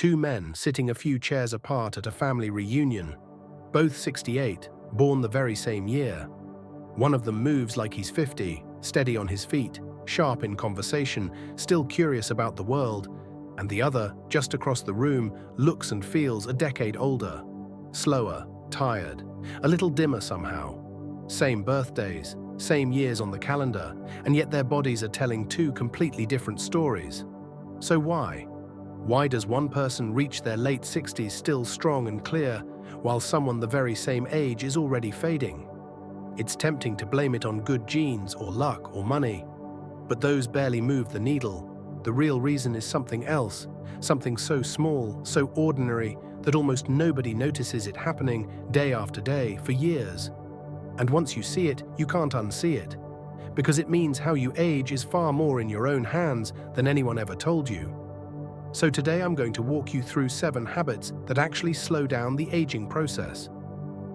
Two men sitting a few chairs apart at a family reunion, both 68, born the very same year. One of them moves like he's 50, steady on his feet, sharp in conversation, still curious about the world, and the other, just across the room, looks and feels a decade older, slower, tired, a little dimmer somehow. Same birthdays, same years on the calendar, and yet their bodies are telling two completely different stories. So why? Why does one person reach their late 60s still strong and clear, while someone the very same age is already fading? It's tempting to blame it on good genes or luck or money, but those barely move the needle. The real reason is something else, something so small, so ordinary, that almost nobody notices it happening day after day for years. And once you see it, you can't unsee it, because it means how you age is far more in your own hands than anyone ever told you. So today I'm going to walk you through 7 habits that actually slow down the aging process.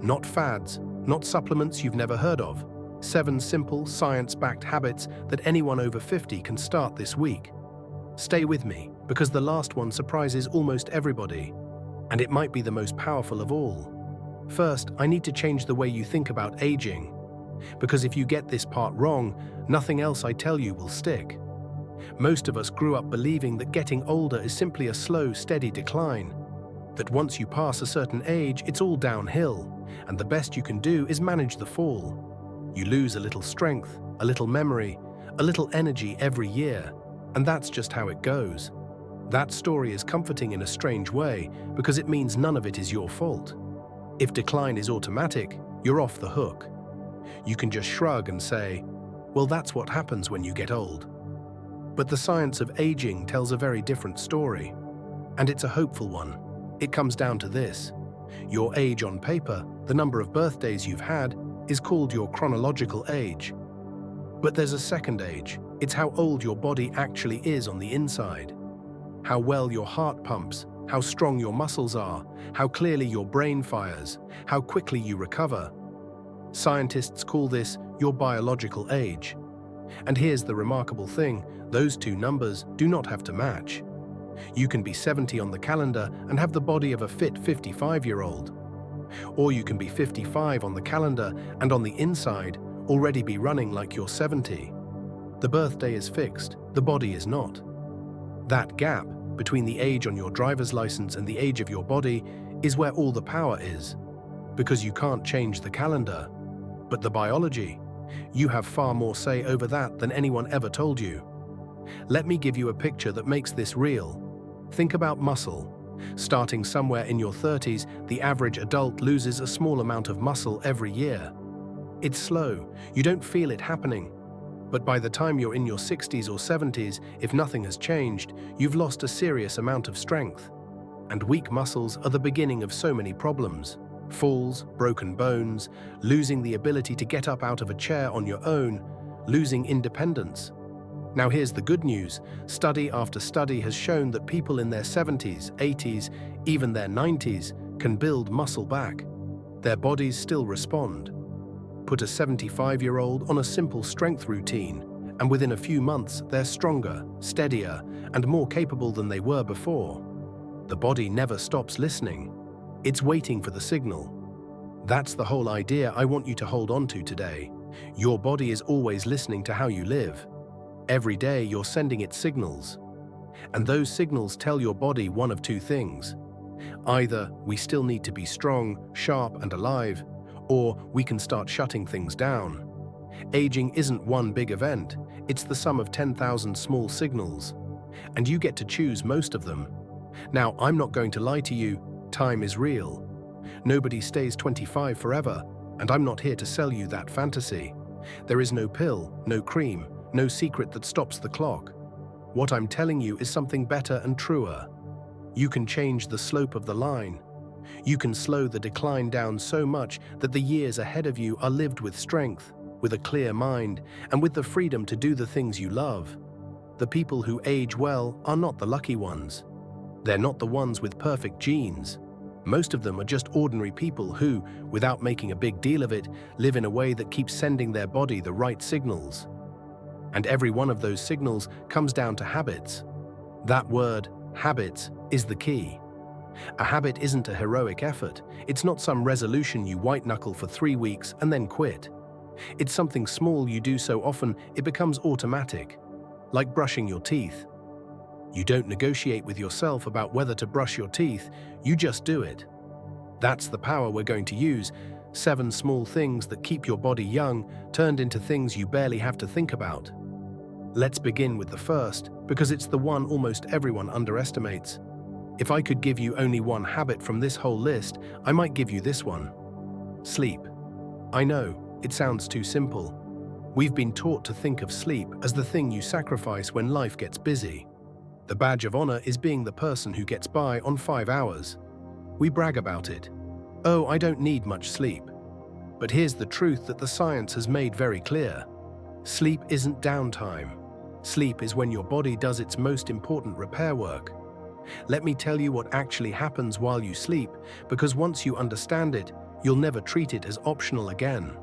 Not fads, not supplements you've never heard of. 7 simple, science-backed habits that anyone over 50 can start this week. Stay with me, because the last one surprises almost everybody, and it might be the most powerful of all. First, I need to change the way you think about aging, because if you get this part wrong, nothing else I tell you will stick. Most of us grew up believing that getting older is simply a slow, steady decline, that once you pass a certain age, it's all downhill, and the best you can do is manage the fall. You lose a little strength, a little memory, a little energy every year, and that's just how it goes. That story is comforting in a strange way, because it means none of it is your fault. If decline is automatic, you're off the hook. You can just shrug and say, well, that's what happens when you get old. But the science of aging tells a very different story, and it's a hopeful one. It comes down to this. Your age on paper, the number of birthdays you've had, is called your chronological age. But there's a second age. It's how old your body actually is on the inside. How well your heart pumps, how strong your muscles are, how clearly your brain fires, how quickly you recover. Scientists call this your biological age. And here's the remarkable thing, those two numbers do not have to match. You can be 70 on the calendar and have the body of a fit 55-year-old. Or you can be 55 on the calendar and on the inside already be running like you're 70. The birthday is fixed, the body is not. That gap between the age on your driver's license and the age of your body is where all the power is. Because you can't change the calendar, but the biology. You have far more say over that than anyone ever told you. Let me give you a picture that makes this real. Think about muscle. Starting somewhere in your 30s, the average adult loses a small amount of muscle every year. It's slow, you don't feel it happening. But by the time you're in your 60s or 70s, if nothing has changed, you've lost a serious amount of strength. And weak muscles are the beginning of so many problems. Falls, broken bones, losing the ability to get up out of a chair on your own, losing independence. Now here's the good news. Study after study has shown that people in their 70s, 80s, even their 90s can build muscle back. Their bodies still respond. Put a 75-year-old on a simple strength routine, and within a few months they're stronger, steadier, and more capable than they were before. The body never stops listening. It's waiting for the signal. That's the whole idea I want you to hold on to today. Your body is always listening to how you live. Every day you're sending it signals. And those signals tell your body one of two things. Either we still need to be strong, sharp, and alive, or we can start shutting things down. Aging isn't one big event, it's the sum of 10,000 small signals. And you get to choose most of them. Now, I'm not going to lie to you, time is real. Nobody stays 25 forever, and I'm not here to sell you that fantasy. There is no pill, no cream, no secret that stops the clock. What I'm telling you is something better and truer. You can change the slope of the line. You can slow the decline down so much that the years ahead of you are lived with strength, with a clear mind, and with the freedom to do the things you love. The people who age well are not the lucky ones. They're not the ones with perfect genes. Most of them are just ordinary people who, without making a big deal of it, live in a way that keeps sending their body the right signals. And every one of those signals comes down to habits. That word, Habits is the key. A habit isn't a heroic effort. It's not some resolution you white-knuckle for 3 weeks and then quit. It's something small you do so often it becomes automatic, like brushing your teeth. You don't negotiate with yourself about whether to brush your teeth, you just do it. That's the power we're going to use. 7 small things that keep your body young, turned into things you barely have to think about. Let's begin with the first, because it's the one almost everyone underestimates. If I could give you only one habit from this whole list, I might give you this one. Sleep. I know, it sounds too simple. We've been taught to think of sleep as the thing you sacrifice when life gets busy. The badge of honor is being the person who gets by on 5 hours. We brag about it. Oh, I don't need much sleep. But here's the truth that the science has made very clear. Sleep isn't downtime. Sleep is when your body does its most important repair work. Let me tell you what actually happens while you sleep, because once you understand it, you'll never treat it as optional again.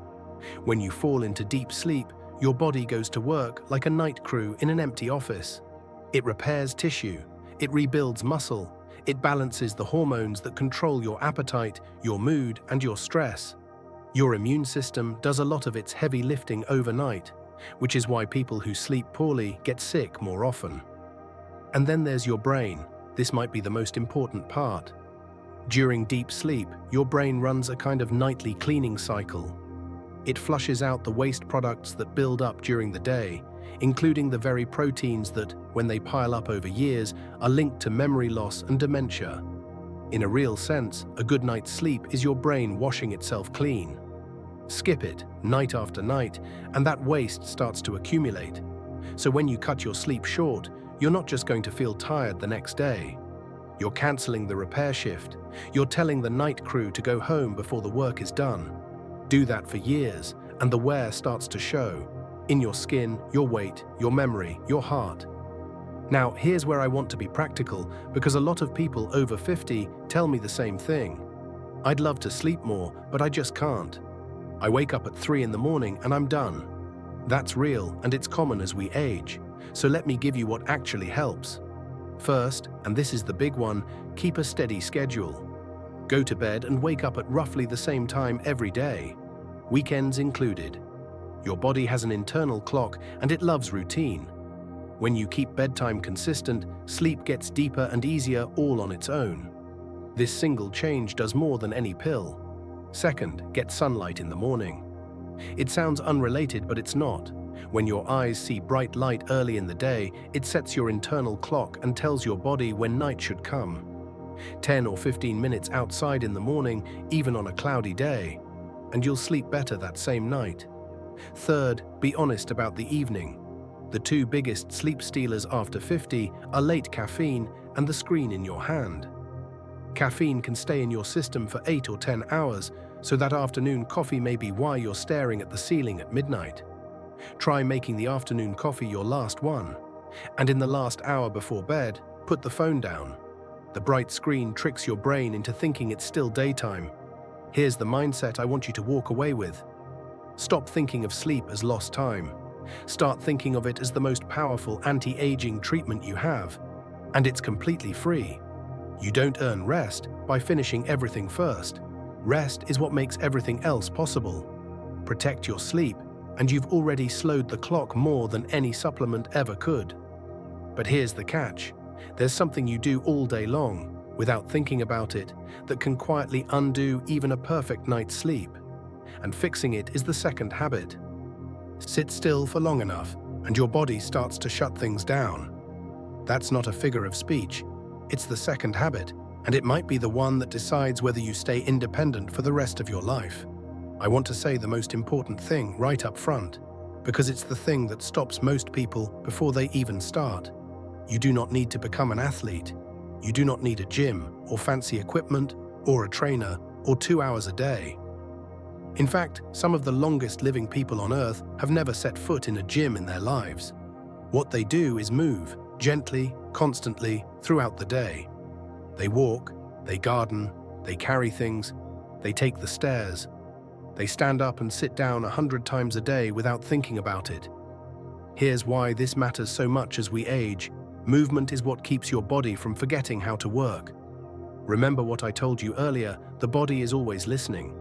When you fall into deep sleep, your body goes to work like a night crew in an empty office. It repairs tissue, it rebuilds muscle, it balances the hormones that control your appetite, your mood, and your stress. Your immune system does a lot of its heavy lifting overnight, which is why people who sleep poorly get sick more often. And then there's your brain. This might be the most important part. During deep sleep, your brain runs a kind of nightly cleaning cycle. It flushes out the waste products that build up during the day, including the very proteins that, when they pile up over years, are linked to memory loss and dementia. In a real sense, a good night's sleep is your brain washing itself clean. Skip it, night after night, and that waste starts to accumulate. So when you cut your sleep short, you're not just going to feel tired the next day. You're cancelling the repair shift. You're telling the night crew to go home before the work is done. Do that for years, and the wear starts to show. In your skin, your weight, your memory, your heart. Now, here's where I want to be practical, because a lot of people over 50 tell me the same thing. I'd love to sleep more, but I just can't. I wake up at 3 in the morning and I'm done. That's real, and it's common as we age. So let me give you what actually helps. First, and this is the big one, keep a steady schedule. Go to bed and wake up at roughly the same time every day, weekends included. Your body has an internal clock and it loves routine. When you keep bedtime consistent, sleep gets deeper and easier all on its own. This single change does more than any pill. Second, get sunlight in the morning. It sounds unrelated, but it's not. When your eyes see bright light early in the day, it sets your internal clock and tells your body when night should come. 10 or 15 minutes outside in the morning, even on a cloudy day, and you'll sleep better that same night. Third, be honest about the evening. The 2 biggest sleep stealers after 50 are late caffeine and the screen in your hand. Caffeine can stay in your system for 8 or 10 hours, so that afternoon coffee may be why you're staring at the ceiling at midnight. Try making the afternoon coffee your last one, and in the last hour before bed, put the phone down. The bright screen tricks your brain into thinking it's still daytime. Here's the mindset I want you to walk away with. Stop thinking of sleep as lost time. Start thinking of it as the most powerful anti-aging treatment you have, and it's completely free. You don't earn rest by finishing everything first. Rest is what makes everything else possible. Protect your sleep, and you've already slowed the clock more than any supplement ever could. But here's the catch. There's something you do all day long, without thinking about it, that can quietly undo even a perfect night's sleep. And fixing it is the second habit. Sit still for long enough, and your body starts to shut things down. That's not a figure of speech. It's the second habit, and it might be the one that decides whether you stay independent for the rest of your life. I want to say the most important thing right up front, because it's the thing that stops most people before they even start. You do not need to become an athlete. You do not need a gym, or fancy equipment, or a trainer, or 2 hours a day. In fact, some of the longest living people on Earth have never set foot in a gym in their lives. What they do is move, gently, constantly, throughout the day. They walk, they garden, they carry things, they take the stairs. They stand up and sit down 100 times a day without thinking about it. Here's why this matters so much as we age. Movement is what keeps your body from forgetting how to work. Remember what I told you earlier, the body is always listening.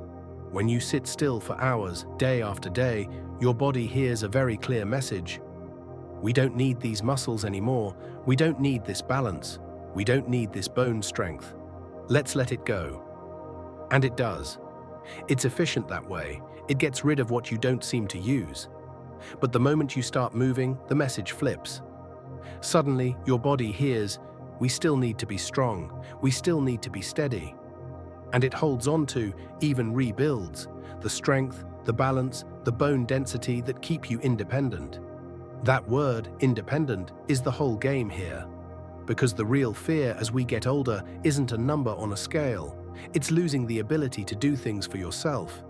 When you sit still for hours, day after day, your body hears a very clear message. We don't need these muscles anymore. We don't need this balance. We don't need this bone strength. Let's let it go. And it does. It's efficient that way. It gets rid of what you don't seem to use. But the moment you start moving, the message flips. Suddenly, your body hears, we still need to be strong. We still need to be steady. And it holds on to, even rebuilds, the strength, the balance, the bone density that keep you independent. That word, independent, is the whole game here. Because the real fear as we get older isn't a number on a scale. It's losing the ability to do things for yourself.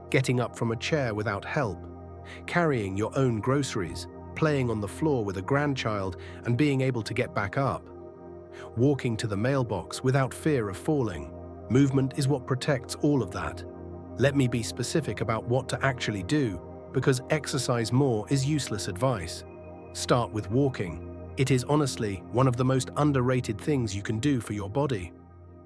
Getting up from a chair without help. Carrying your own groceries. Playing on the floor with a grandchild and being able to get back up. Walking to the mailbox without fear of falling. Movement is what protects all of that. Let me be specific about what to actually do, because exercise more is useless advice. Start with walking. It is honestly one of the most underrated things you can do for your body.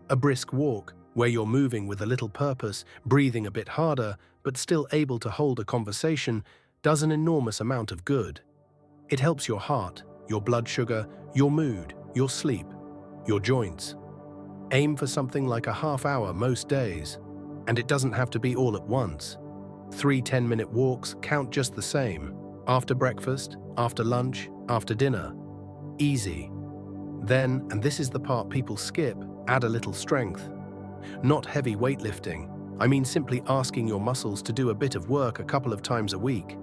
A brisk walk, where you're moving with a little purpose, breathing a bit harder, but still able to hold a conversation, does an enormous amount of good. It helps your heart, your blood sugar, your mood, your sleep, your joints. Aim for something like a half hour most days, and it doesn't have to be all at once. 3 10-minute walks count just the same. After breakfast, after lunch, after dinner. Easy. Then, and this is the part people skip, add a little strength. Not heavy weightlifting. I mean simply asking your muscles to do a bit of work a couple of times a week.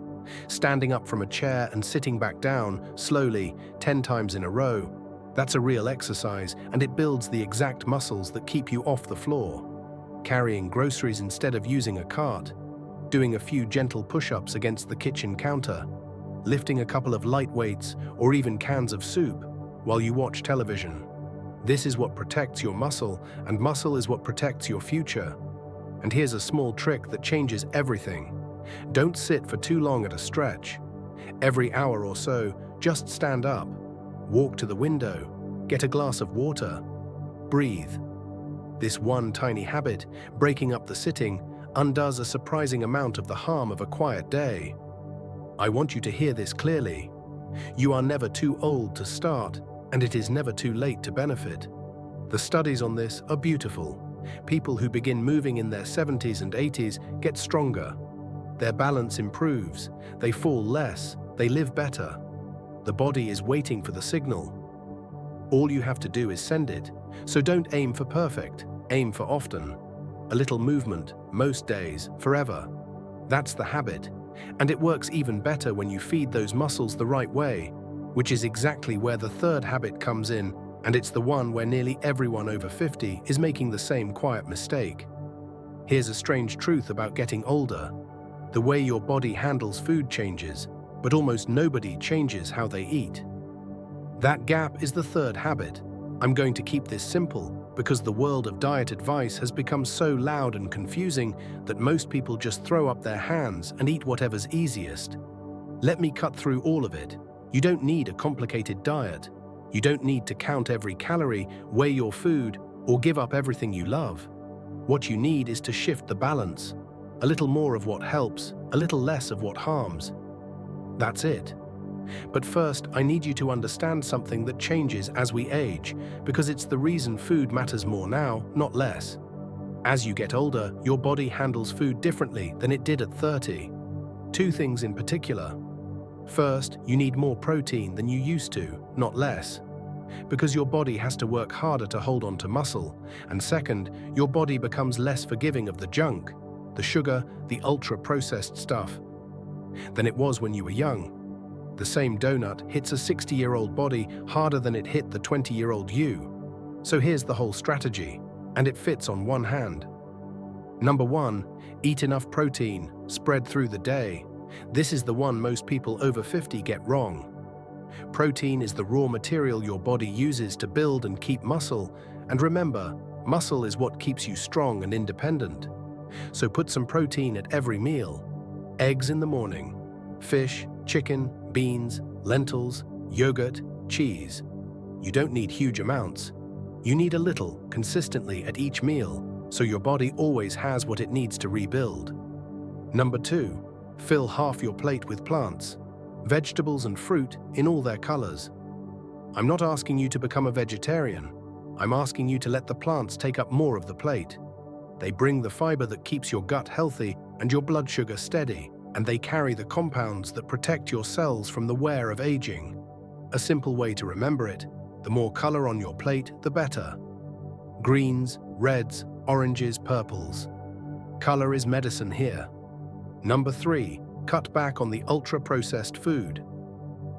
Standing up from a chair and sitting back down, slowly, 10 times in a row. That's a real exercise, and it builds the exact muscles that keep you off the floor. Carrying groceries instead of using a cart. Doing a few gentle push-ups against the kitchen counter. Lifting a couple of light weights or even cans of soup while you watch television. This is what protects your muscle, and muscle is what protects your future. And here's a small trick that changes everything. Don't sit for too long at a stretch. Every hour or so, just stand up. Walk to the window, get a glass of water, breathe. This one tiny habit, breaking up the sitting, undoes a surprising amount of the harm of a quiet day. I want you to hear this clearly. You are never too old to start, and it is never too late to benefit. The studies on this are beautiful. People who begin moving in their 70s and 80s get stronger. Their balance improves, they fall less, they live better. The body is waiting for the signal. All you have to do is send it, so don't aim for perfect, aim for often. A little movement, most days, forever. That's the habit, and it works even better when you feed those muscles the right way, which is exactly where the third habit comes in, and it's the one where nearly everyone over 50 is making the same quiet mistake. Here's a strange truth about getting older. The way your body handles food changes, but almost nobody changes how they eat. That gap is the third habit. I'm going to keep this simple because the world of diet advice has become so loud and confusing that most people just throw up their hands and eat whatever's easiest. Let me cut through all of it. You don't need a complicated diet. You don't need to count every calorie, weigh your food, or give up everything you love. What you need is to shift the balance. A little more of what helps, a little less of what harms. That's it. But first, I need you to understand something that changes as we age, because it's the reason food matters more now, not less. As you get older, your body handles food differently than it did at 30. 2 things in particular. First, you need more protein than you used to, not less, because your body has to work harder to hold on to muscle. And second, your body becomes less forgiving of the junk, the sugar, the ultra-processed stuff, than it was when you were young. The same donut hits a 60-year-old body harder than it hit the 20-year-old you. So here's the whole strategy, and it fits on one hand. Number 1, eat enough protein, spread through the day. This is the one most people over 50 get wrong. Protein is the raw material your body uses to build and keep muscle, and remember, muscle is what keeps you strong and independent. So put some protein at every meal. Eggs in the morning, fish, chicken, beans, lentils, yogurt, cheese. You don't need huge amounts. You need a little, consistently at each meal, so your body always has what it needs to rebuild. Number 2, fill half your plate with plants, vegetables and fruit in all their colors. I'm not asking you to become a vegetarian. I'm asking you to let the plants take up more of the plate. They bring the fiber that keeps your gut healthy and your blood sugar steady, and they carry the compounds that protect your cells from the wear of aging. A simple way to remember it: the more color on your plate, the better. Greens, reds, oranges, purples. Color is medicine here. Number 3, cut back on the ultra-processed food.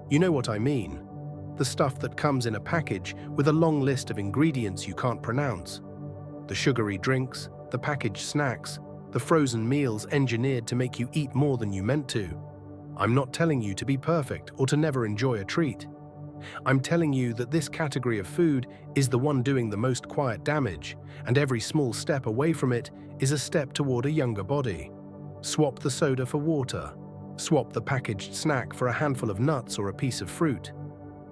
You know what I mean. The stuff that comes in a package with a long list of ingredients you can't pronounce. The sugary drinks, the packaged snacks, the frozen meals engineered to make you eat more than you meant to. I'm not telling you to be perfect or to never enjoy a treat. I'm telling you that this category of food is the one doing the most quiet damage, and every small step away from it is a step toward a younger body. Swap the soda for water. Swap the packaged snack for a handful of nuts or a piece of fruit.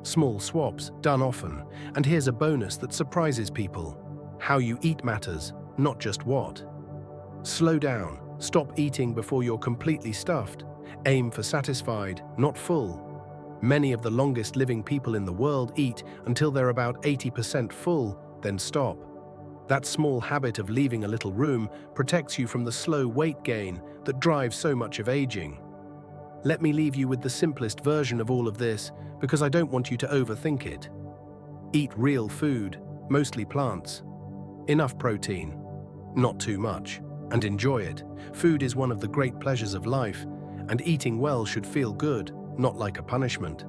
Small swaps, done often, and here's a bonus that surprises people. How you eat matters, not just what. Slow down. Stop eating before you're completely stuffed. Aim for satisfied, not full. Many of the longest living people in the world eat until they're about 80% full, then stop. That small habit of leaving a little room protects you from the slow weight gain that drives so much of aging. Let me leave you with the simplest version of all of this, because I don't want you to overthink it. Eat real food, mostly plants. Enough protein, not too much, and enjoy it. Food is one of the great pleasures of life, and eating well should feel good, not like a punishment.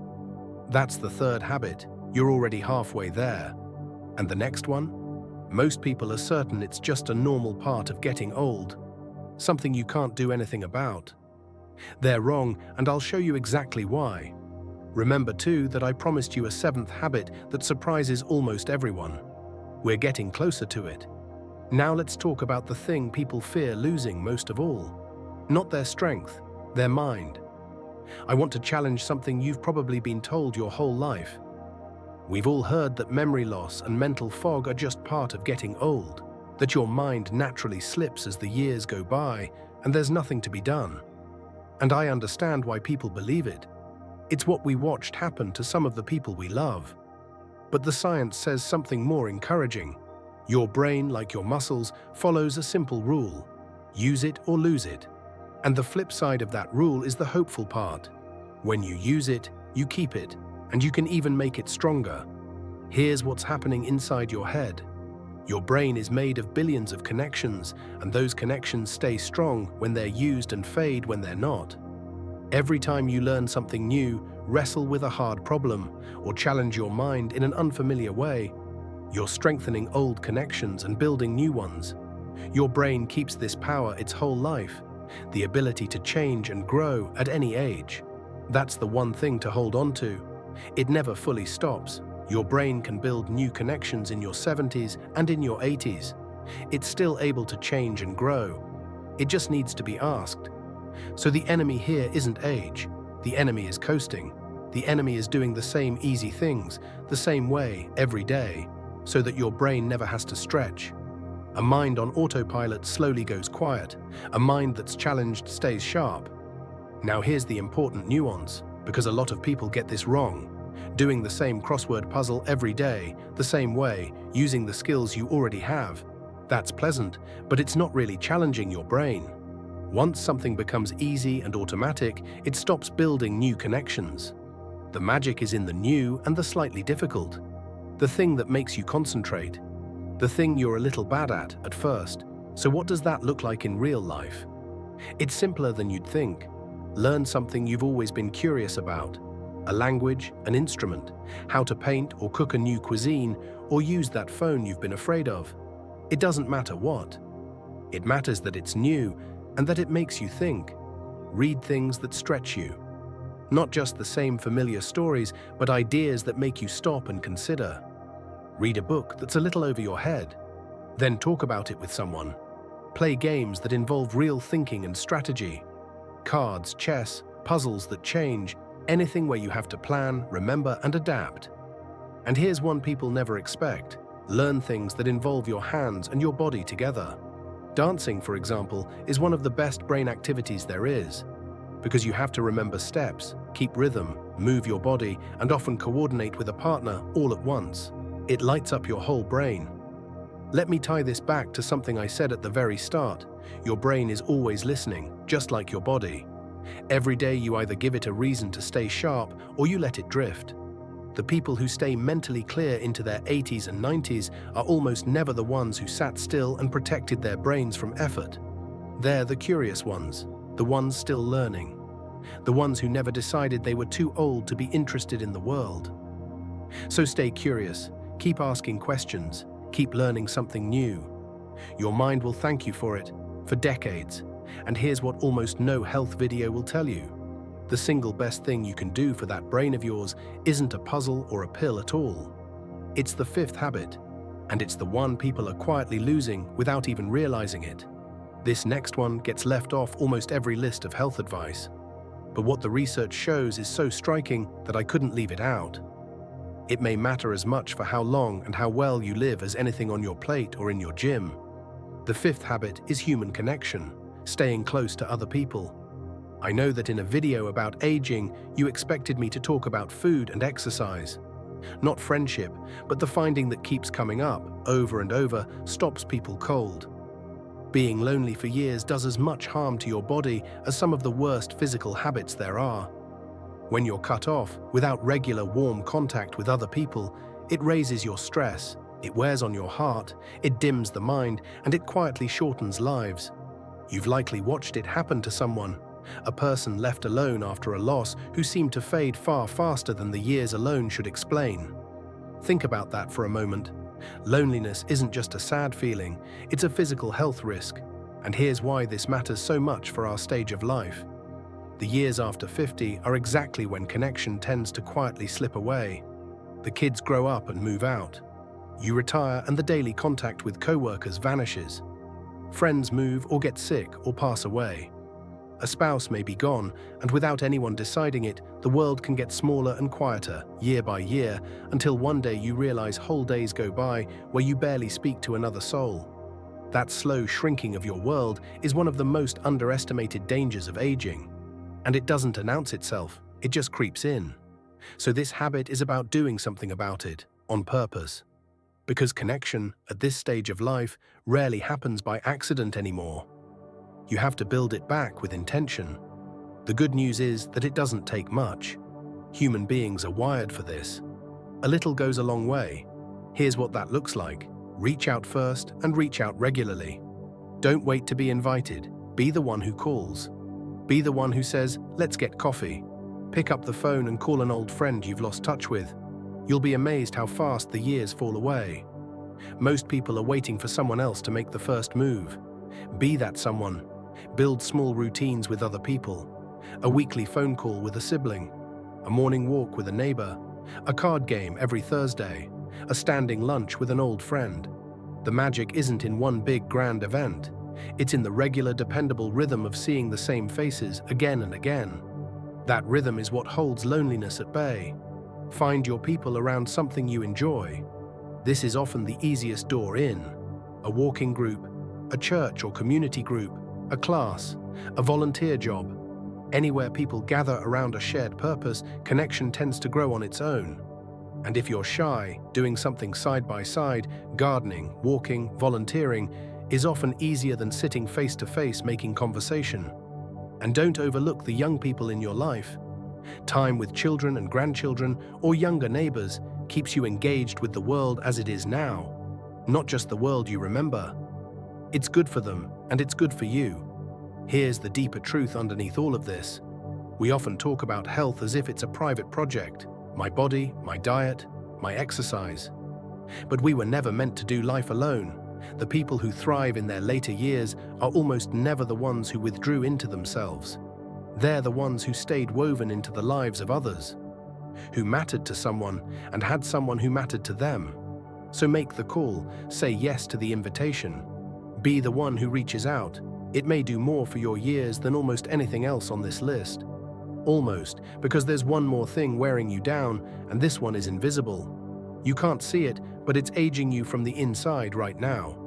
That's the 3rd habit. You're already halfway there. And the next one? Most people are certain it's just a normal part of getting old, something you can't do anything about. They're wrong, and I'll show you exactly why. Remember too that I promised you a 7th habit that surprises almost everyone. We're getting closer to it. Now let's talk about the thing people fear losing most of all. Not their strength, their mind. I want to challenge something you've probably been told your whole life. We've all heard that memory loss and mental fog are just part of getting old, that your mind naturally slips as the years go by, and there's nothing to be done. And I understand why people believe it. It's what we watched happen to some of the people we love. But the science says something more encouraging. Your brain, like your muscles, follows a simple rule: use it or lose it. And the flip side of that rule is the hopeful part. When you use it, you keep it, and you can even make it stronger. Here's what's happening inside your head. Your brain is made of billions of connections, and those connections stay strong when they're used and fade when they're not. Every time you learn something new, wrestle with a hard problem, or challenge your mind in an unfamiliar way, you're strengthening old connections and building new ones. Your brain keeps this power its whole life, the ability to change and grow at any age. That's the one thing to hold on to. It never fully stops. Your brain can build new connections in your 70s and in your 80s. It's still able to change and grow. It just needs to be asked. So the enemy here isn't age. The enemy is coasting. The enemy is doing the same easy things, the same way, every day, so that your brain never has to stretch. A mind on autopilot slowly goes quiet. A mind that's challenged stays sharp. Now here's the important nuance, because a lot of people get this wrong. Doing the same crossword puzzle every day, the same way, using the skills you already have. That's pleasant, but it's not really challenging your brain. Once something becomes easy and automatic, it stops building new connections. The magic is in the new and the slightly difficult. The thing that makes you concentrate. The thing you're a little bad at first. So what does that look like in real life? It's simpler than you'd think. Learn something you've always been curious about. A language, an instrument, how to paint or cook a new cuisine, or use that phone you've been afraid of. It doesn't matter what. It matters that it's new and that it makes you think. Read things that stretch you. Not just the same familiar stories, but ideas that make you stop and consider. Read a book that's a little over your head. Then talk about it with someone. Play games that involve real thinking and strategy. Cards, chess, puzzles that change, anything where you have to plan, remember, and adapt. And here's one people never expect. Learn things that involve your hands and your body together. Dancing, for example, is one of the best brain activities there is, because you have to remember steps, keep rhythm, move your body, and often coordinate with a partner all at once. It lights up your whole brain. Let me tie this back to something I said at the very start. Your brain is always listening, just like your body. Every day you either give it a reason to stay sharp or you let it drift. The people who stay mentally clear into their 80s and 90s are almost never the ones who sat still and protected their brains from effort. They're the curious ones, the ones still learning, the ones who never decided they were too old to be interested in the world. So stay curious, keep asking questions, keep learning something new. Your mind will thank you for it, for decades. And here's what almost no health video will tell you. The single best thing you can do for that brain of yours isn't a puzzle or a pill at all. It's the fifth habit, and it's the one people are quietly losing without even realizing it. This next one gets left off almost every list of health advice. But what the research shows is so striking that I couldn't leave it out. It may matter as much for how long and how well you live as anything on your plate or in your gym. The fifth habit is human connection, staying close to other people. I know that in a video about aging, you expected me to talk about food and exercise. Not friendship, but the finding that keeps coming up over and over stops people cold. Being lonely for years does as much harm to your body as some of the worst physical habits there are. When you're cut off, without regular warm contact with other people, it raises your stress, it wears on your heart, it dims the mind, and it quietly shortens lives. You've likely watched it happen to someone, a person left alone after a loss who seemed to fade far faster than the years alone should explain. Think about that for a moment. Loneliness isn't just a sad feeling, it's a physical health risk. And here's why this matters so much for our stage of life. The years after 50 are exactly when connection tends to quietly slip away. The kids grow up and move out. You retire and the daily contact with co-workers vanishes. Friends move or get sick or pass away. A spouse may be gone, and without anyone deciding it, the world can get smaller and quieter, year by year, until one day you realize whole days go by where you barely speak to another soul. That slow shrinking of your world is one of the most underestimated dangers of aging. And it doesn't announce itself, it just creeps in. So this habit is about doing something about it, on purpose. Because connection, at this stage of life, rarely happens by accident anymore. You have to build it back with intention. The good news is that it doesn't take much. Human beings are wired for this. A little goes a long way. Here's what that looks like. Reach out first and reach out regularly. Don't wait to be invited. Be the one who calls. Be the one who says, "Let's get coffee." Pick up the phone and call an old friend you've lost touch with. You'll be amazed how fast the years fall away. Most people are waiting for someone else to make the first move. Be that someone. Build small routines with other people. A weekly phone call with a sibling. A morning walk with a neighbor. A card game every Thursday. A standing lunch with an old friend. The magic isn't in one big grand event. It's in the regular, dependable rhythm of seeing the same faces again and again. That rhythm is what holds loneliness at bay. Find your people around something you enjoy. This is often the easiest door in. A walking group, a church or community group, a class, a volunteer job. Anywhere people gather around a shared purpose, connection tends to grow on its own. And if you're shy, doing something side by side, gardening, walking, volunteering, is often easier than sitting face to face making conversation. And don't overlook the young people in your life. Time with children and grandchildren or younger neighbors keeps you engaged with the world as it is now, not just the world you remember. It's good for them, and it's good for you. Here's the deeper truth underneath all of this. We often talk about health as if it's a private project. My body, my diet, my exercise. But we were never meant to do life alone. The people who thrive in their later years are almost never the ones who withdrew into themselves. They're the ones who stayed woven into the lives of others, who mattered to someone and had someone who mattered to them. So make the call, say yes to the invitation. Be the one who reaches out. It may do more for your years than almost anything else on this list. Almost, because there's one more thing wearing you down, and this one is invisible. You can't see it, but it's aging you from the inside right now.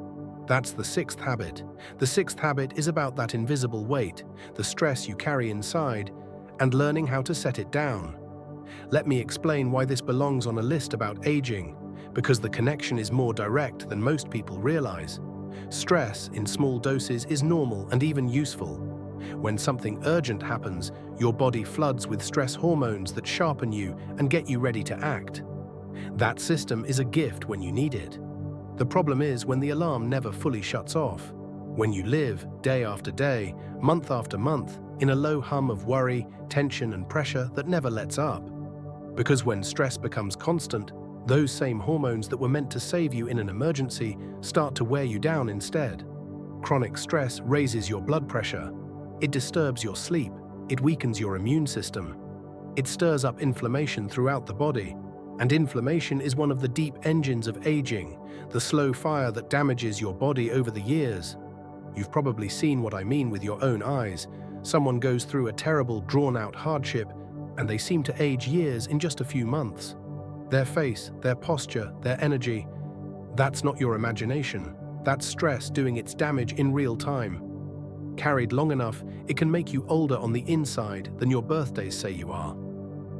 That's the sixth habit. The sixth habit is about that invisible weight, the stress you carry inside, and learning how to set it down. Let me explain why this belongs on a list about aging, because the connection is more direct than most people realize. Stress in small doses is normal and even useful. When something urgent happens, your body floods with stress hormones that sharpen you and get you ready to act. That system is a gift when you need it. The problem is when the alarm never fully shuts off. When you live, day after day, month after month, in a low hum of worry, tension and pressure that never lets up. Because when stress becomes constant, those same hormones that were meant to save you in an emergency start to wear you down instead. Chronic stress raises your blood pressure. It disturbs your sleep. It weakens your immune system. It stirs up inflammation throughout the body. And inflammation is one of the deep engines of aging, the slow fire that damages your body over the years. You've probably seen what I mean with your own eyes. Someone goes through a terrible, drawn-out hardship, and they seem to age years in just a few months. Their face, their posture, their energy, that's not your imagination. That's stress doing its damage in real time. Carried long enough, it can make you older on the inside than your birthdays say you are.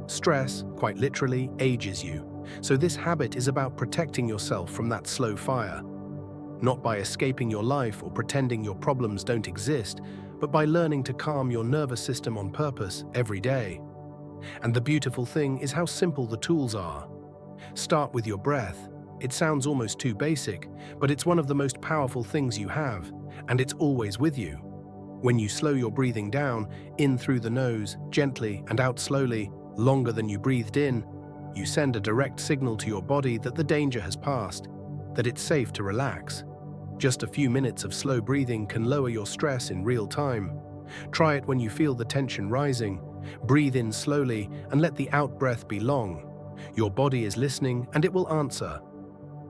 Stress, quite literally, ages you. So this habit is about protecting yourself from that slow fire. Not by escaping your life or pretending your problems don't exist, but by learning to calm your nervous system on purpose every day. And the beautiful thing is how simple the tools are. Start with your breath. It sounds almost too basic, but it's one of the most powerful things you have, and it's always with you. When you slow your breathing down, in through the nose, gently, and out slowly, longer than you breathed in, you send a direct signal to your body that the danger has passed, that it's safe to relax. Just a few minutes of slow breathing can lower your stress in real time. Try it when you feel the tension rising. Breathe in slowly and let the out-breath be long. Your body is listening and it will answer.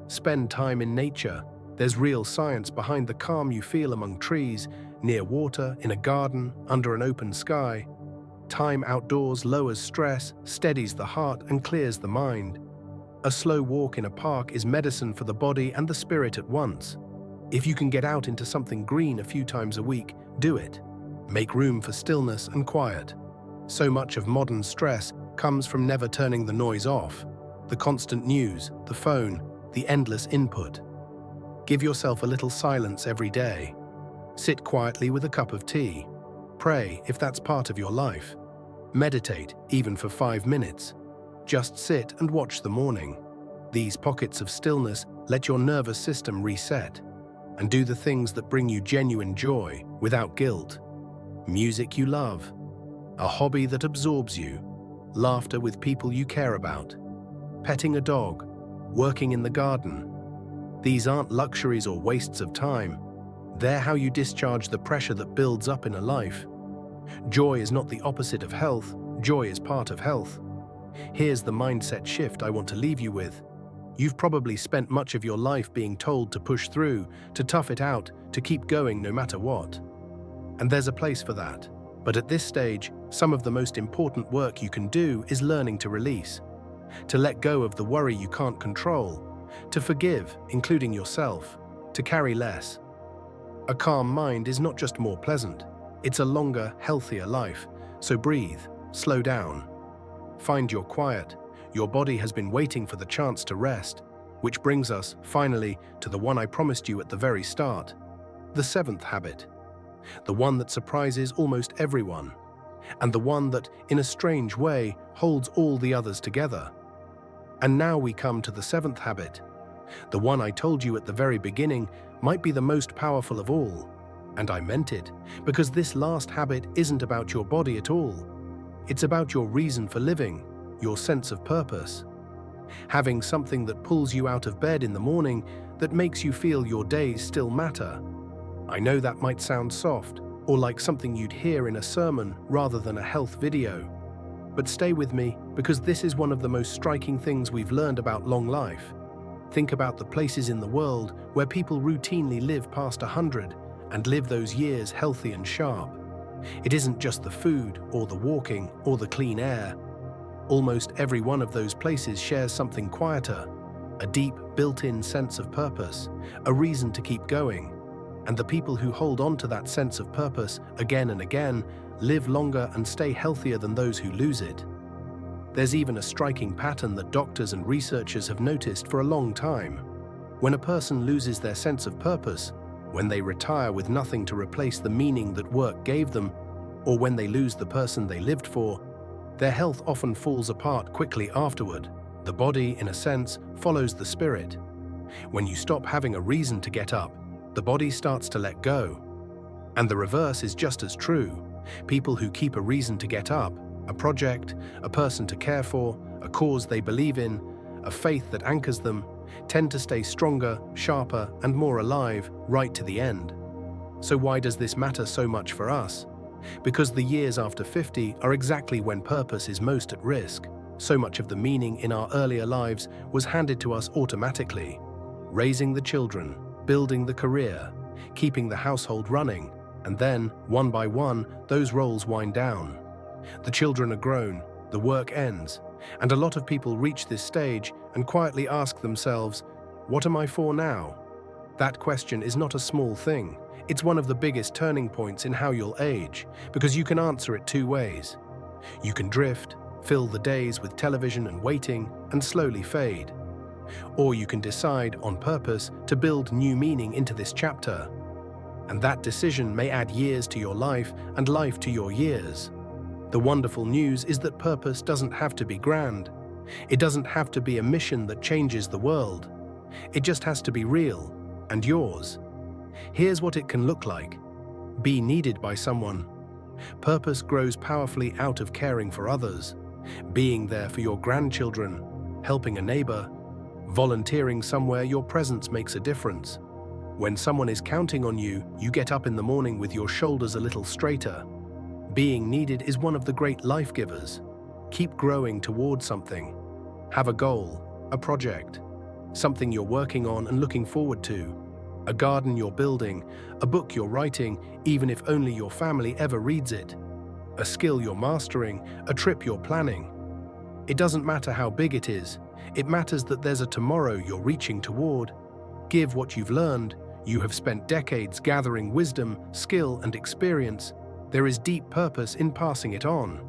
Spend time in nature. There's real science behind the calm you feel among trees, near water, in a garden, under an open sky. Time outdoors lowers stress, steadies the heart, and clears the mind. A slow walk in a park is medicine for the body and the spirit at once. If you can get out into something green a few times a week, do it. Make room for stillness and quiet. So much of modern stress comes from never turning the noise off. The constant news, the phone, the endless input. Give yourself a little silence every day. Sit quietly with a cup of tea. Pray if that's part of your life. Meditate, even for 5 minutes. Just sit and watch the morning. These pockets of stillness let your nervous system reset. And do the things that bring you genuine joy, without guilt. Music you love. A hobby that absorbs you. Laughter with people you care about. Petting a dog. Working in the garden. These aren't luxuries or wastes of time. They're how you discharge the pressure that builds up in a life. Joy is not the opposite of health. Joy is part of health. Here's the mindset shift I want to leave you with. You've probably spent much of your life being told to push through, to tough it out, to keep going no matter what. And there's a place for that. But at this stage, some of the most important work you can do is learning to release. To let go of the worry you can't control. To forgive, including yourself. To carry less. A calm mind is not just more pleasant. It's a longer, healthier life. So breathe, slow down. Find your quiet. Your body has been waiting for the chance to rest. Which brings us, finally, to the one I promised you at the very start. The seventh habit. The one that surprises almost everyone. And the one that, in a strange way, holds all the others together. And now we come to the seventh habit. The one I told you at the very beginning might be the most powerful of all. And I meant it, because this last habit isn't about your body at all. It's about your reason for living, your sense of purpose. Having something that pulls you out of bed in the morning, that makes you feel your days still matter. I know that might sound soft, or like something you'd hear in a sermon rather than a health video. But stay with me, because this is one of the most striking things we've learned about long life. Think about the places in the world where people routinely live past 100 and live those years healthy and sharp. It isn't just the food, or the walking, or the clean air. Almost every one of those places shares something quieter. a deep, built-in sense of purpose, a reason to keep going. And the people who hold on to that sense of purpose again and again live longer and stay healthier than those who lose it. There's even a striking pattern that doctors and researchers have noticed for a long time. When a person loses their sense of purpose, when they retire with nothing to replace the meaning that work gave them, or when they lose the person they lived for, their health often falls apart quickly afterward. The body, in a sense, follows the spirit. When you stop having a reason to get up, the body starts to let go. And the reverse is just as true. People who keep a reason to get up, a project, a person to care for, a cause they believe in, a faith that anchors them, tend to stay stronger, sharper, and more alive right to the end. So why does this matter so much for us? Because the years after 50 are exactly when purpose is most at risk. So much of the meaning in our earlier lives was handed to us automatically. Raising the children, building the career, keeping the household running, and then, one by one, those roles wind down. The children are grown, the work ends, and a lot of people reach this stage and quietly ask themselves, what am I for now? That question is not a small thing. It's one of the biggest turning points in how you'll age, because you can answer it two ways. You can drift, fill the days with television and waiting, and slowly fade. Or you can decide, on purpose, to build new meaning into this chapter. And that decision may add years to your life and life to your years. The wonderful news is that purpose doesn't have to be grand. It doesn't have to be a mission that changes the world. It just has to be real, and yours. Here's what it can look like. Be needed by someone. Purpose grows powerfully out of caring for others, being there for your grandchildren, helping a neighbor, volunteering somewhere your presence makes a difference. When someone is counting on you, you get up in the morning with your shoulders a little straighter. Being needed is one of the great life givers. Keep growing toward something. Have a goal, a project, something you're working on and looking forward to. A garden you're building, a book you're writing, even if only your family ever reads it. A skill you're mastering, a trip you're planning. It doesn't matter how big it is. It matters that there's a tomorrow you're reaching toward. Give what you've learned. You have spent decades gathering wisdom, skill, and experience. There is deep purpose in passing it on.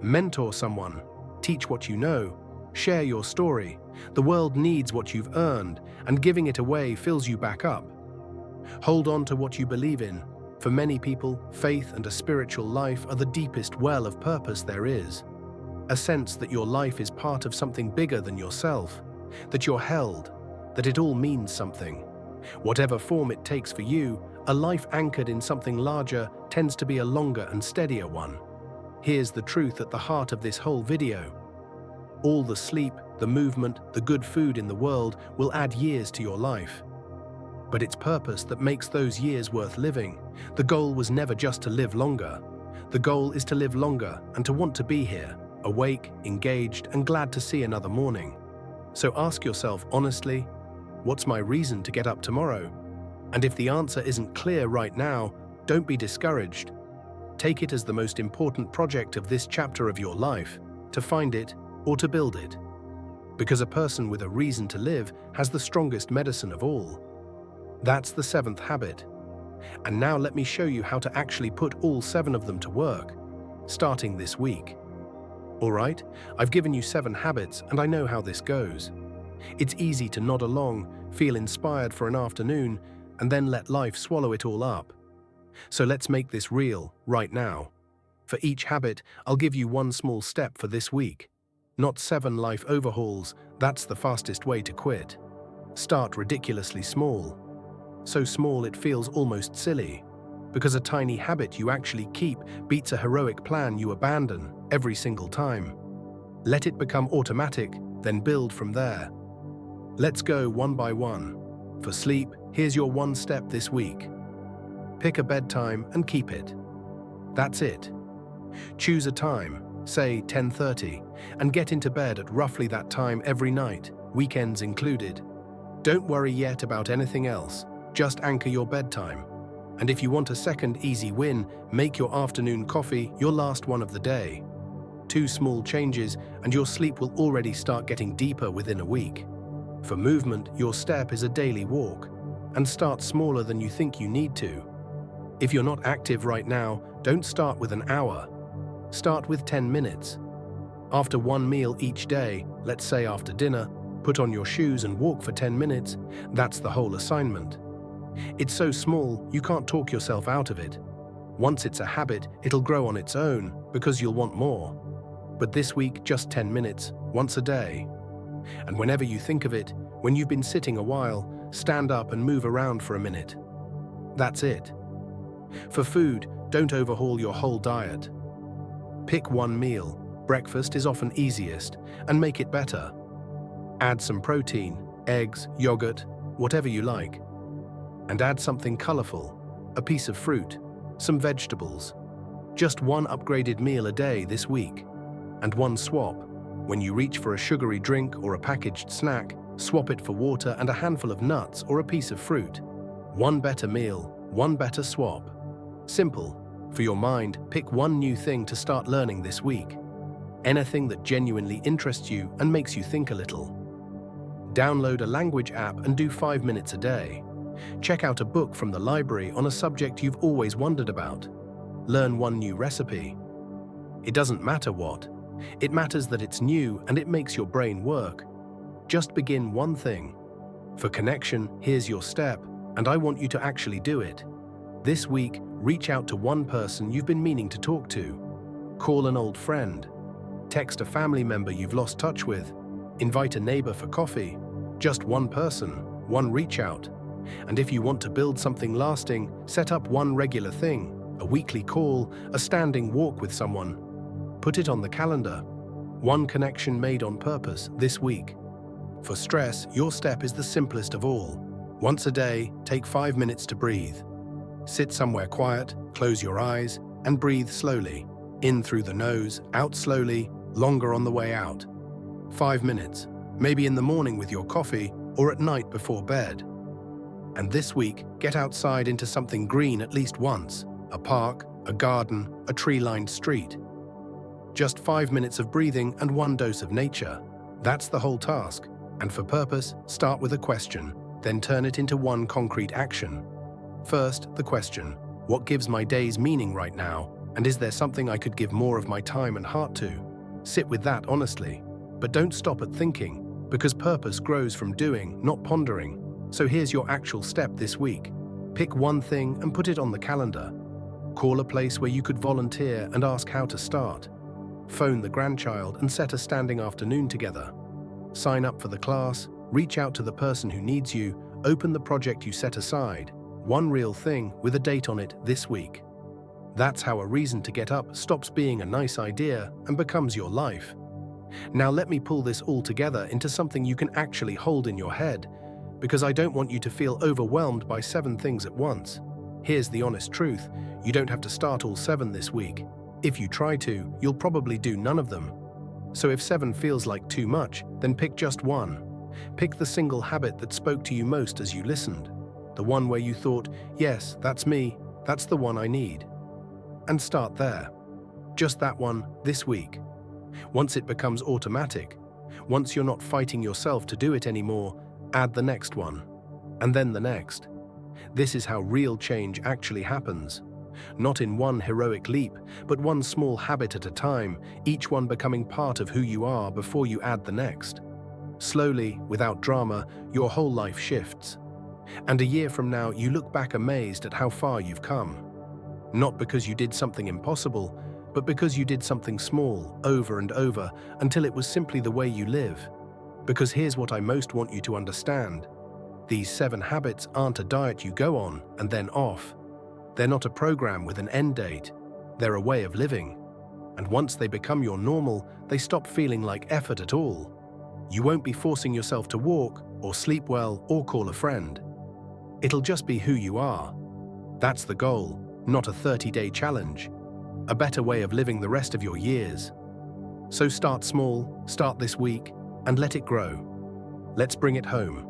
Mentor someone. Teach what you know. Share your story. The world needs what you've earned, and giving it away fills you back up. Hold on to what you believe in. For many people, faith and a spiritual life are the deepest well of purpose there is. A sense that your life is part of something bigger than yourself, that you're held, that it all means something. Whatever form it takes for you, a life anchored in something larger tends to be a longer and steadier one. Here's the truth at the heart of this whole video. All the sleep, the movement, the good food in the world will add years to your life. But it's purpose that makes those years worth living. The goal was never just to live longer. The goal is to live longer and to want to be here, awake, engaged, and glad to see another morning. So ask yourself honestly, what's my reason to get up tomorrow? And if the answer isn't clear right now, don't be discouraged. Take it as the most important project of this chapter of your life, to find it or to build it. Because a person with a reason to live has the strongest medicine of all. That's the 7th habit. And now let me show you how to actually put all 7 of them to work, starting this week. All right, I've given you 7 habits and I know how this goes. It's easy to nod along, feel inspired for an afternoon, and then let life swallow it all up. So let's make this real, right now. For each habit, I'll give you one small step for this week. Not 7 life overhauls, that's the fastest way to quit. Start ridiculously small. So small it feels almost silly. Because a tiny habit you actually keep beats a heroic plan you abandon every single time. Let it become automatic, then build from there. Let's go one by one. For sleep, here's your one step this week. Pick a bedtime and keep it. That's it. Choose a time, say 10:30, and get into bed at roughly that time every night, weekends included. Don't worry yet about anything else, just anchor your bedtime. And if you want a second easy win, make your afternoon coffee your last one of the day. 2 small changes and your sleep will already start getting deeper within a week. For movement, your step is a daily walk, and start smaller than you think you need to. If you're not active right now, don't start with an hour. Start with 10 minutes. After one meal each day, let's say after dinner, put on your shoes and walk for 10 minutes. That's the whole assignment. It's so small, you can't talk yourself out of it. Once it's a habit, it'll grow on its own because you'll want more. But this week, just 10 minutes, once a day. And whenever you think of it, when you've been sitting a while, stand up and move around for a minute. That's it. For food, don't overhaul your whole diet. Pick one meal. Breakfast is often easiest, and make it better. Add some protein, eggs, yogurt, whatever you like. And add something colorful, a piece of fruit, some vegetables. Just one upgraded meal a day this week. And one swap. When you reach for a sugary drink or a packaged snack, swap it for water and a handful of nuts or a piece of fruit. One better meal, one better swap. Simple. For your mind, pick one new thing to start learning this week. Anything that genuinely interests you and makes you think a little. Download a language app and do 5 minutes a day. Check out a book from the library on a subject you've always wondered about. Learn one new recipe. It doesn't matter what. It matters that it's new and it makes your brain work. Just begin one thing. For connection, here's your step, and I want you to actually do it. This week, reach out to one person you've been meaning to talk to. Call an old friend. Text a family member you've lost touch with. Invite a neighbor for coffee. Just one person, one reach out. And if you want to build something lasting, set up one regular thing, a weekly call, a standing walk with someone. Put it on the calendar. One connection made on purpose this week. For stress, your step is the simplest of all. Once a day, take 5 minutes to breathe. Sit somewhere quiet, close your eyes, and breathe slowly. In through the nose, out slowly, longer on the way out. 5 minutes, maybe in the morning with your coffee or at night before bed. And this week, get outside into something green at least once. A park, a garden, a tree-lined street. Just 5 minutes of breathing and one dose of nature. That's the whole task. And for purpose, start with a question, then turn it into one concrete action. First, the question, what gives my days meaning right now? And is there something I could give more of my time and heart to? Sit with that honestly. But don't stop at thinking, because purpose grows from doing, not pondering. So here's your actual step this week. Pick one thing and put it on the calendar. Call a place where you could volunteer and ask how to start. Phone the grandchild and set a standing afternoon together. Sign up for the class, reach out to the person who needs you, open the project you set aside. One real thing with a date on it this week. That's how a reason to get up stops being a nice idea and becomes your life. Now let me pull this all together into something you can actually hold in your head, because I don't want you to feel overwhelmed by 7 things at once. Here's the honest truth, you don't have to start all 7 this week. If you try to, you'll probably do none of them. So if 7 feels like too much, then pick just one. Pick the single habit that spoke to you most as you listened. The one where you thought, yes, that's me, that's the one I need. And start there. Just that one, this week. Once it becomes automatic, once you're not fighting yourself to do it anymore, add the next one, and then the next. This is how real change actually happens. Not in one heroic leap, but one small habit at a time, each one becoming part of who you are before you add the next. Slowly, without drama, your whole life shifts. And a year from now, you look back amazed at how far you've come. Not because you did something impossible, but because you did something small, over and over, until it was simply the way you live. Because here's what I most want you to understand. These 7 habits aren't a diet you go on and then off. They're not a program with an end date. They're a way of living. And once they become your normal, they stop feeling like effort at all. You won't be forcing yourself to walk, or sleep well, or call a friend. It'll just be who you are. That's the goal, not a 30-day challenge. A better way of living the rest of your years. So start small, start this week, and let it grow. Let's bring it home.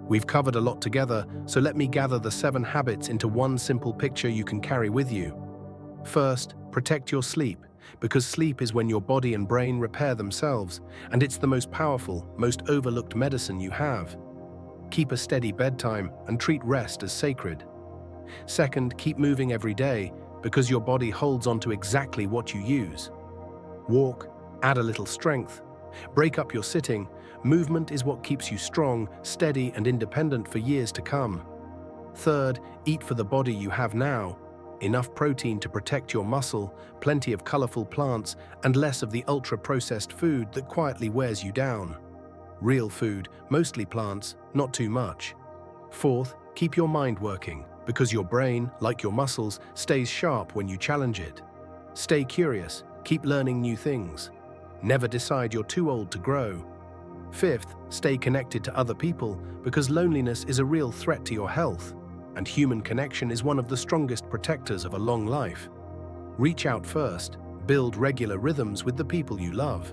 We've covered a lot together, so let me gather the 7 habits into one simple picture you can carry with you. First, protect your sleep, because sleep is when your body and brain repair themselves, and it's the most powerful, most overlooked medicine you have. Keep a steady bedtime and treat rest as sacred. Second, keep moving every day, because your body holds on to exactly what you use. Walk, add a little strength, break up your sitting. Movement is what keeps you strong, steady, and independent for years to come. Third, eat for the body you have now. Enough protein to protect your muscle, plenty of colorful plants, and less of the ultra-processed food that quietly wears you down. Real food, mostly plants, not too much. Fourth, keep your mind working, because your brain, like your muscles, stays sharp when you challenge it. Stay curious, keep learning new things. Never decide you're too old to grow. Fifth, stay connected to other people, because loneliness is a real threat to your health, and human connection is one of the strongest protectors of a long life. Reach out first, build regular rhythms with the people you love.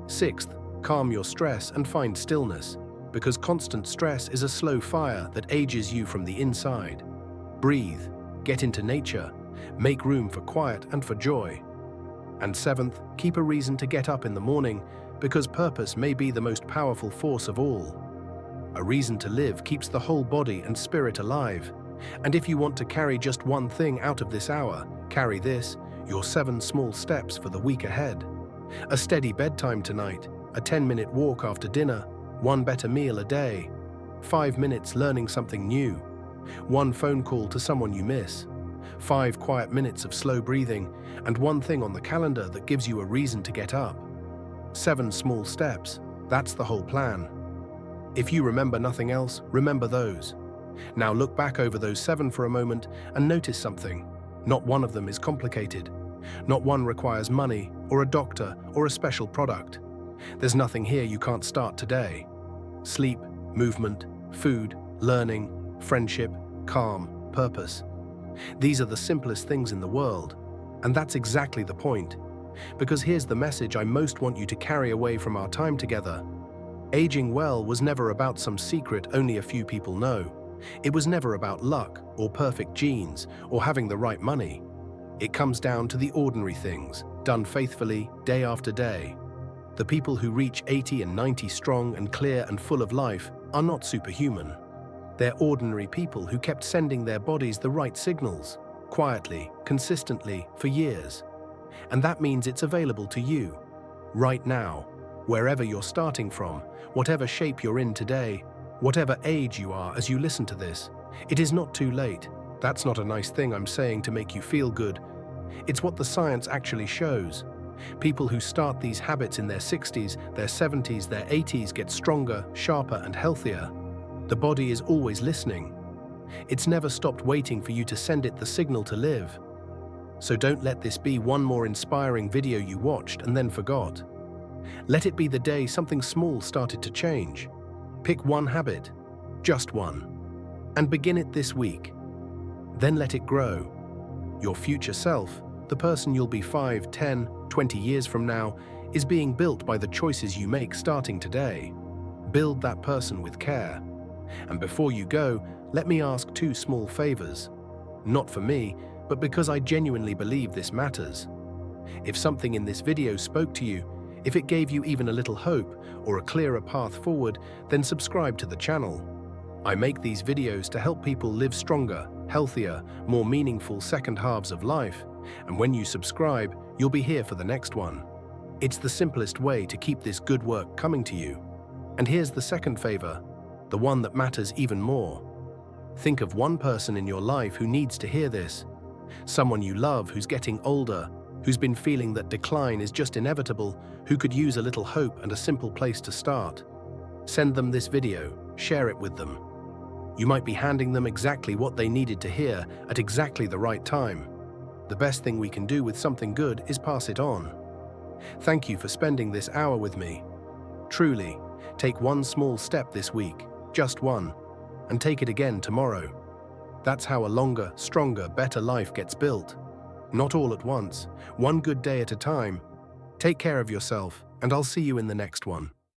Sixth, calm your stress and find stillness, because constant stress is a slow fire that ages you from the inside. Breathe, get into nature, make room for quiet and for joy. And seventh, keep a reason to get up in the morning, because purpose may be the most powerful force of all. A reason to live keeps the whole body and spirit alive. And if you want to carry just one thing out of this hour, carry this, your 7 small steps for the week ahead. A steady bedtime tonight, a 10-minute walk after dinner, 1 better meal a day, 5 minutes learning something new, 1 phone call to someone you miss, 5 quiet minutes of slow breathing, and 1 thing on the calendar that gives you a reason to get up. 7 small steps, that's the whole plan. If you remember nothing else, remember those. Now look back over those 7 for a moment and notice something. Not one of them is complicated. Not one requires money, or a doctor, or a special product. There's nothing here you can't start today. Sleep, movement, food, learning, friendship, calm, purpose. These are the simplest things in the world, and that's exactly the point. Because here's the message I most want you to carry away from our time together. Aging well was never about some secret only a few people know. It was never about luck, or perfect genes, or having the right money. It comes down to the ordinary things, done faithfully, day after day. The people who reach 80 and 90 strong and clear and full of life are not superhuman. They're ordinary people who kept sending their bodies the right signals, quietly, consistently, for years. And that means it's available to you, right now, wherever you're starting from, whatever shape you're in today, whatever age you are as you listen to this. It is not too late. That's not a nice thing I'm saying to make you feel good. It's what the science actually shows. People who start these habits in their 60s, their 70s, their 80s get stronger, sharper, and healthier. The body is always listening. It's never stopped waiting for you to send it the signal to live. So don't let this be one more inspiring video you watched and then forgot. Let it be the day something small started to change. Pick one habit, just one, and begin it this week. Then let it grow. Your future self, the person you'll be 5, 10, 20 years from now, is being built by the choices you make starting today. Build that person with care. And before you go, let me ask 2 small favors. Not for me, but because I genuinely believe this matters. If something in this video spoke to you, if it gave you even a little hope or a clearer path forward, then subscribe to the channel. I make these videos to help people live stronger, healthier, more meaningful second halves of life, and when you subscribe, you'll be here for the next one. It's the simplest way to keep this good work coming to you. And here's the second favor, the one that matters even more. Think of one person in your life who needs to hear this. Someone you love who's getting older, who's been feeling that decline is just inevitable, who could use a little hope and a simple place to start. Send them this video, share it with them. You might be handing them exactly what they needed to hear at exactly the right time. The best thing we can do with something good is pass it on. Thank you for spending this hour with me. Truly, take one small step this week, just one, and take it again tomorrow. That's how a longer, stronger, better life gets built. Not all at once, one good day at a time. Take care of yourself, and I'll see you in the next one.